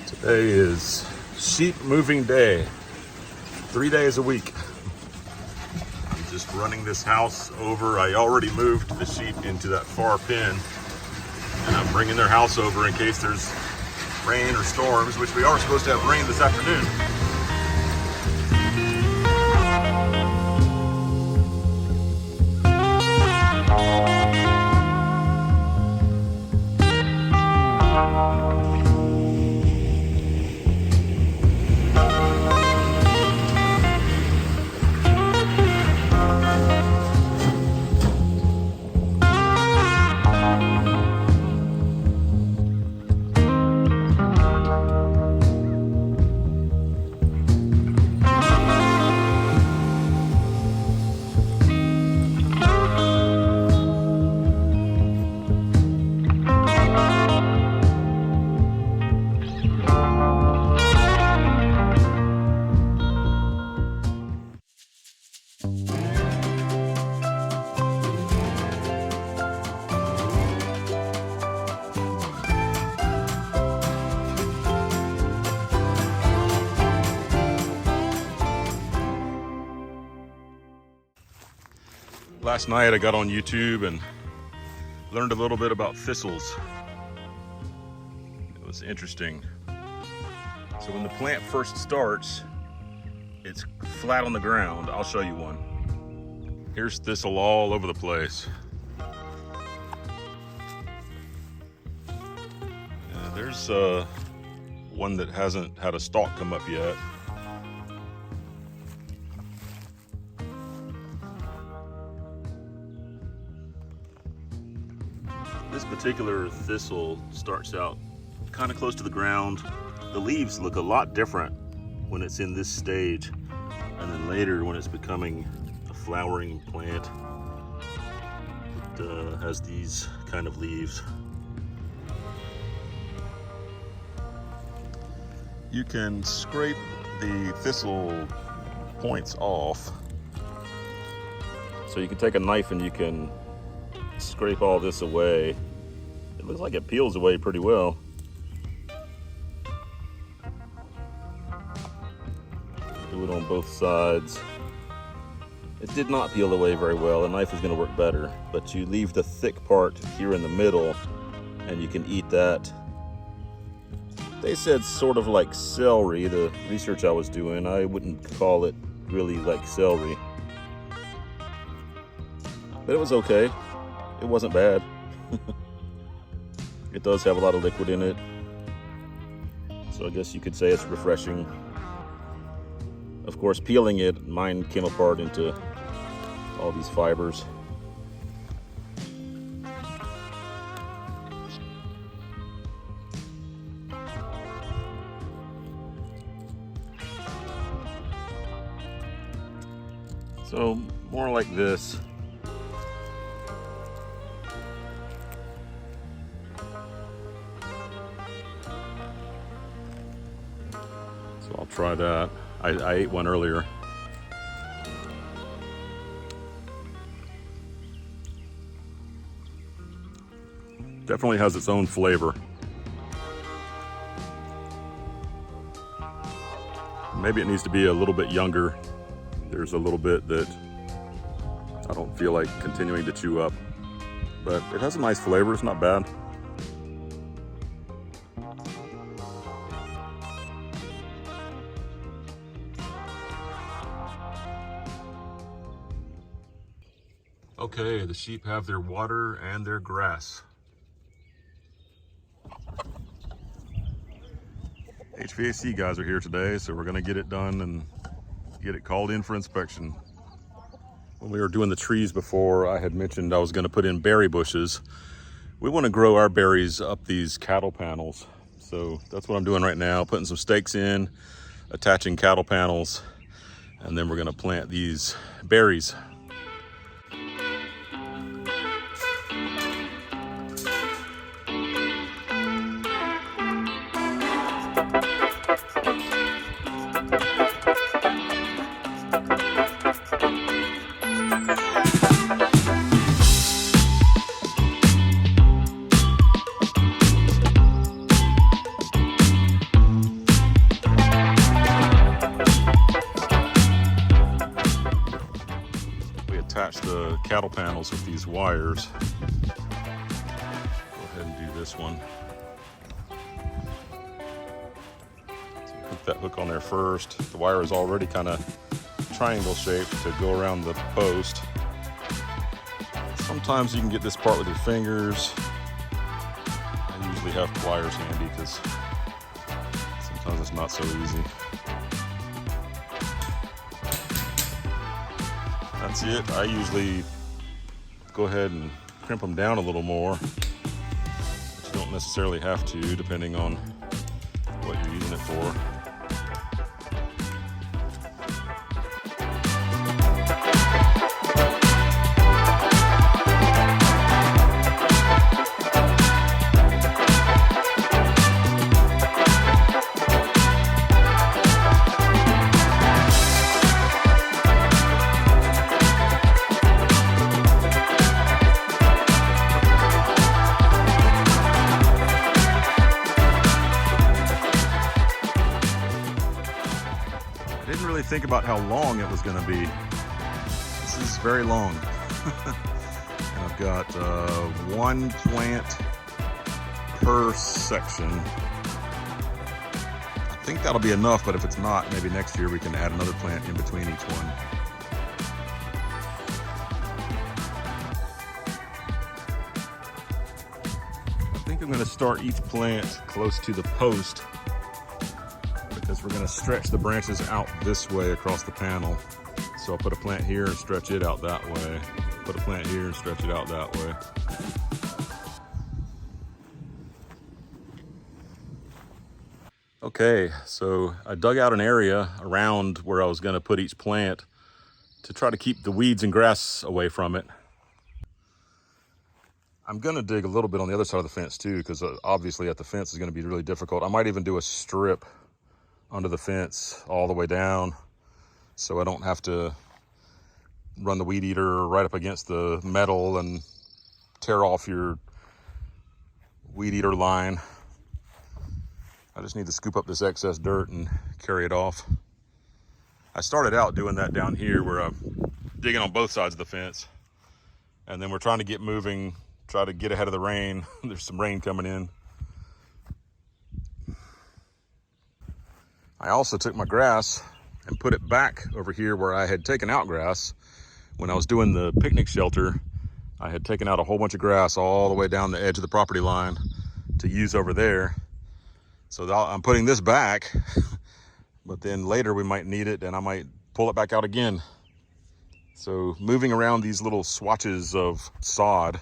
Today is sheep moving day, 3 days a week. I'm just running this house over. I already moved the sheep into that far pen, and I'm bringing their house over in case there's rain or storms, which we are supposed to have rain this afternoon. Last night I got on YouTube and learned a little bit about thistles. It was interesting. So when the plant first starts, it's flat on the ground. I'll show you one. Here's thistle all over the place. There's one that hasn't had a stalk come up yet. This particular thistle starts out kind of close to the ground. The leaves look a lot different when it's in this stage, and then later when it's becoming a flowering plant, it has these kind of leaves. You can scrape the thistle points off. So you can take a knife and you can scrape all this away. It looks like it peels away pretty well. Do it on both sides. It did not peel away very well. The knife is going to work better, but you leave the thick part here in the middle and you can eat that. They said sort of like celery, the research I was doing. I wouldn't call it really like celery, but it was okay. It wasn't bad. It does have a lot of liquid in it, so I guess you could say it's refreshing. Of course, peeling it, mine came apart into all these fibers. So more like this. So I'll try that. I ate one earlier. Definitely has its own flavor. Maybe it needs to be a little bit younger. There's a little bit that I don't feel like continuing to chew up, but it has a nice flavor. It's not bad. Okay, the sheep have their water and their grass. HVAC guys are here today, so we're gonna get it done and get it called in for inspection. When we were doing the trees before, I had mentioned I was gonna put in berry bushes. We wanna grow our berries up these cattle panels. So that's what I'm doing right now, putting some stakes in, attaching cattle panels, and then we're gonna plant these berries. cattle panels with these wires. Go ahead and do this one. So hook that hook on there first. The wire is already kind of triangle shaped to go around the post. Sometimes you can get this part with your fingers. I usually have pliers handy because sometimes it's not so easy. That's it. I usually go ahead and crimp them down a little more. But you don't necessarily have to, depending on what you're using it for. I didn't really think about how long it was going to be. This is very long. And I've got one plant per section. I think that'll be enough, but if it's not, maybe next year we can add another plant in between each one. I think I'm going to start each plant close to the post, because we're going to stretch the branches out this way across the panel. So I'll put a plant here and stretch it out that way. Put a plant here and stretch it out that way. Okay, so I dug out an area around where I was going to put each plant to try to keep the weeds and grass away from it. I'm going to dig a little bit on the other side of the fence too, because obviously at the fence is going to be really difficult. I might even do a strip under the fence all the way down, so I don't have to run the weed eater right up against the metal and tear off your weed eater line. I just need to scoop up this excess dirt and carry it off. I started out doing that down here where I'm digging on both sides of the fence, and then we're trying to get moving, try to get ahead of the rain. There's some rain coming in. I also took my grass and put it back over here where I had taken out grass. When I was doing the picnic shelter, I had taken out a whole bunch of grass all the way down the edge of the property line to use over there. So I'm putting this back, but then later we might need it and I might pull it back out again. So moving around these little swatches of sod.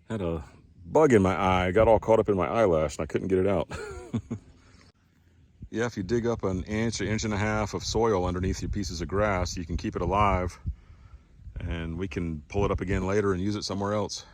Had a bug in my eye, got all caught up in my eyelash and I couldn't get it out. Yeah, if you dig up an inch and a half of soil underneath your pieces of grass, you can keep it alive, and we can pull it up again later and use it somewhere else.